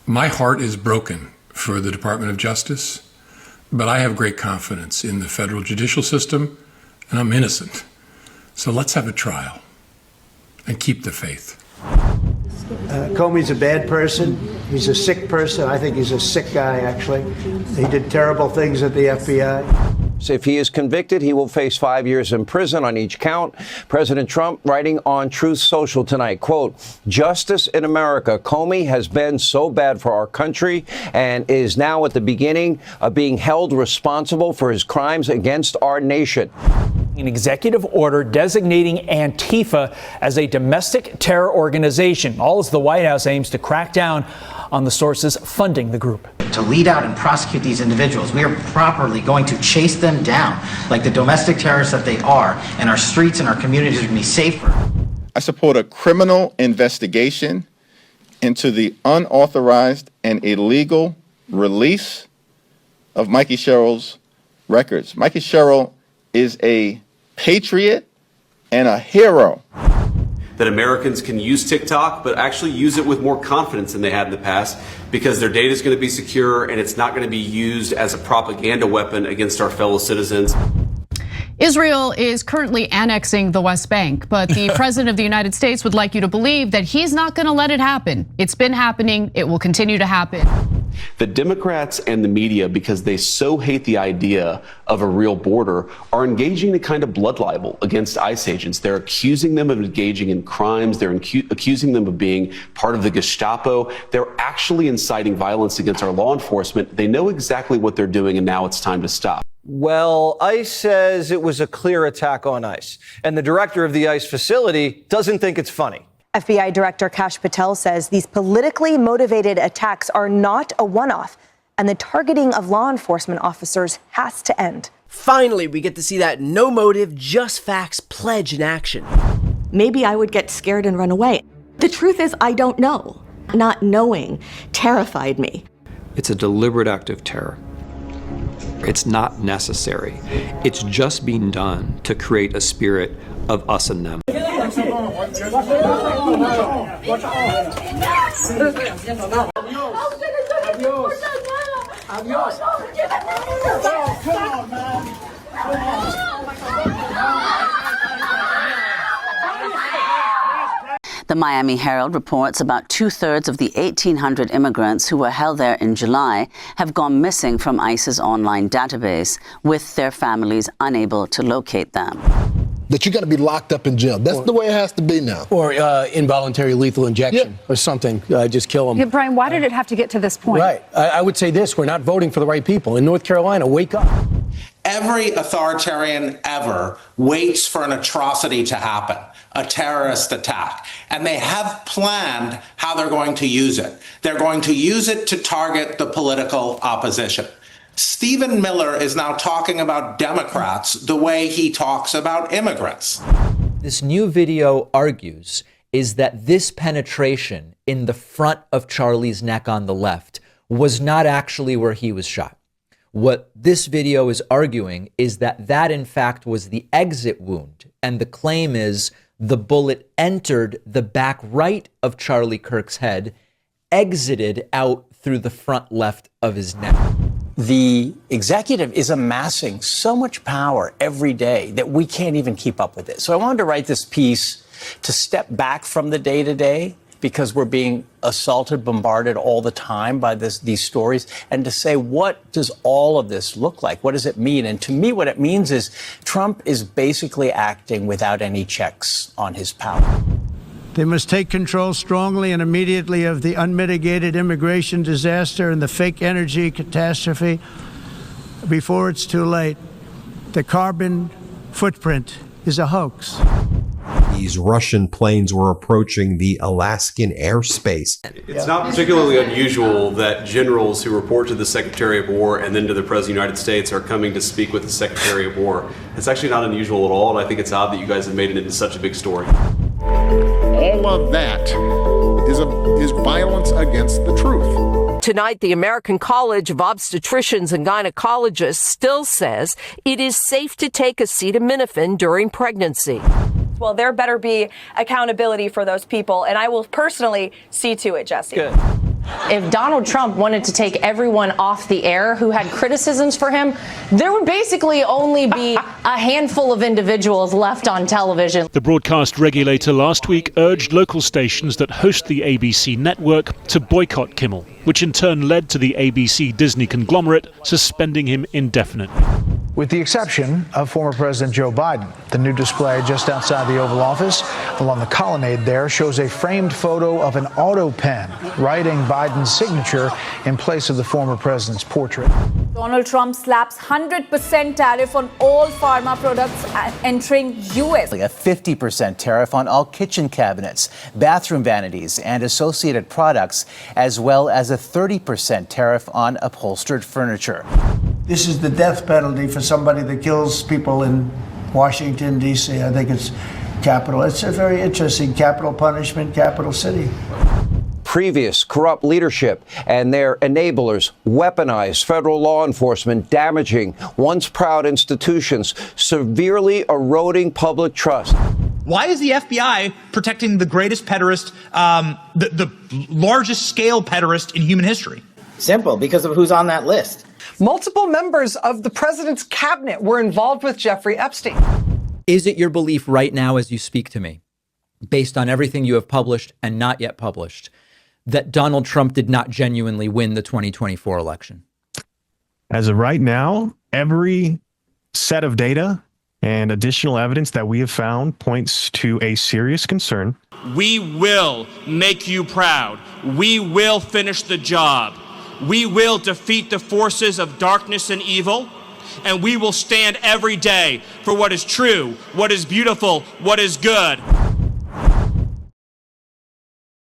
My heart is broken for the Department of Justice, but I have great confidence in the federal judicial system, and I'm innocent. So let's have a trial and keep the faith. Comey's a bad person. He's a sick person. I think he's a sick guy, actually. He did terrible things at the FBI. If he is convicted, he will face 5 years in prison on each count. President Trump writing on Truth Social tonight, quote, "Justice in America. Comey has been so bad for our country and is now at the beginning of being held responsible for his crimes against our nation." An executive order designating Antifa as a domestic terror organization, all as the White House aims to crack down on the sources funding the group. To lead out and prosecute these individuals, we are properly going to chase them down like the domestic terrorists that they are, and our streets and our communities are going to be safer. I support a criminal investigation into the unauthorized and illegal release of Mikey Sherrill's records. Mikey Sherrill is a patriot and a hero. That Americans can use TikTok, but actually use it with more confidence than they had in the past, because their data is going to be secure and it's not going to be used as a propaganda weapon against our fellow citizens. Israel is currently annexing the West Bank, but the president of the United States would like you to believe that he's not going to let it happen. It's been happening. It will continue to happen. The Democrats and the media, because they so hate the idea of a real border, are engaging in a kind of blood libel against ICE agents. They're accusing them of engaging in crimes. They're accusing them of being part of the Gestapo. They're actually inciting violence against our law enforcement. They know exactly what they're doing, and now it's time to stop. Well, ICE says it was a clear attack on ICE, and the director of the ICE facility doesn't think it's funny. FBI Director Kash Patel says these politically motivated attacks are not a one-off, and the targeting of law enforcement officers has to end. Finally, we get to see that no motive, just facts pledge in action. Maybe I would get scared and run away. The truth is, I don't know. Not knowing terrified me. It's a deliberate act of terror. It's not necessary. It's just being done to create a spirit of us and them. The Miami Herald reports about 2/3 of the 1,800 immigrants who were held there in July have gone missing from ICE's online database, with their families unable to locate them. That you're going to be locked up in jail. That's the way it has to be now. Or involuntary lethal injection or something. Just kill them. Yeah, Brian, why did it have to get to this point? Right. I would say this. We're not voting for the right people. In North Carolina, wake up. Every authoritarian ever waits for an atrocity to happen, a terrorist attack, and they have planned how they're going to use it. They're going to use it to target the political opposition. Stephen Miller is now talking about Democrats the way he talks about immigrants. This new video argues is that this penetration in the front of Charlie's neck on the left was not actually where he was shot. What this video is arguing is that that in fact was the exit wound. And the claim is the bullet entered the back right of Charlie Kirk's head, exited out through the front left of his neck. The executive is amassing so much power every day that we can't even keep up with it. So I wanted to write this piece to step back from the day-to-day, because we're being assaulted, bombarded all the time by these stories, and to say, what does all of this look like? What does it mean? And to me, what it means is Trump is basically acting without any checks on his power. They must take control strongly and immediately of the unmitigated immigration disaster and the fake energy catastrophe before it's too late. The carbon footprint is a hoax. These Russian planes were approaching the Alaskan airspace. It's not particularly unusual that generals who report to the Secretary of War and then to the President of the United States are coming to speak with the Secretary of War. It's actually not unusual at all, and I think it's odd that you guys have made it into such a big story. All of that is violence against the truth. Tonight, the American College of Obstetricians and Gynecologists still says it is safe to take acetaminophen during pregnancy. Well, there better be accountability for those people, and I will personally see to it, Jesse. Good. If Donald Trump wanted to take everyone off the air who had criticisms for him, there would basically only be a handful of individuals left on television. The broadcast regulator last week urged local stations that host the ABC network to boycott Kimmel, which in turn led to the ABC Disney conglomerate suspending him indefinitely. With the exception of former President Joe Biden. The new display just outside the Oval Office along the colonnade there shows a framed photo of an auto pen writing Biden's signature in place of the former president's portrait. Donald Trump slaps 100% tariff on all pharma products entering U.S. A 50% tariff on all kitchen cabinets, bathroom vanities, and associated products, as well as a 30% tariff on upholstered furniture. This is the death penalty for somebody that kills people in Washington, D.C. I think it's capital. It's a very interesting capital punishment, capital city. Previous corrupt leadership and their enablers weaponized federal law enforcement, damaging once proud institutions, severely eroding public trust. Why is the FBI protecting the greatest pederast, the largest scale pederast in human history? Simple, because of who's on that list. Multiple members of the president's cabinet were involved with Jeffrey Epstein. Is it your belief right now as you speak to me, based on everything you have published and not yet published, that Donald Trump did not genuinely win the 2024 election? As of right now, every set of data and additional evidence that we have found points to a serious concern. We will make you proud. We will finish the job. We will defeat the forces of darkness and evil, and we will stand every day for what is true, what is beautiful, what is good.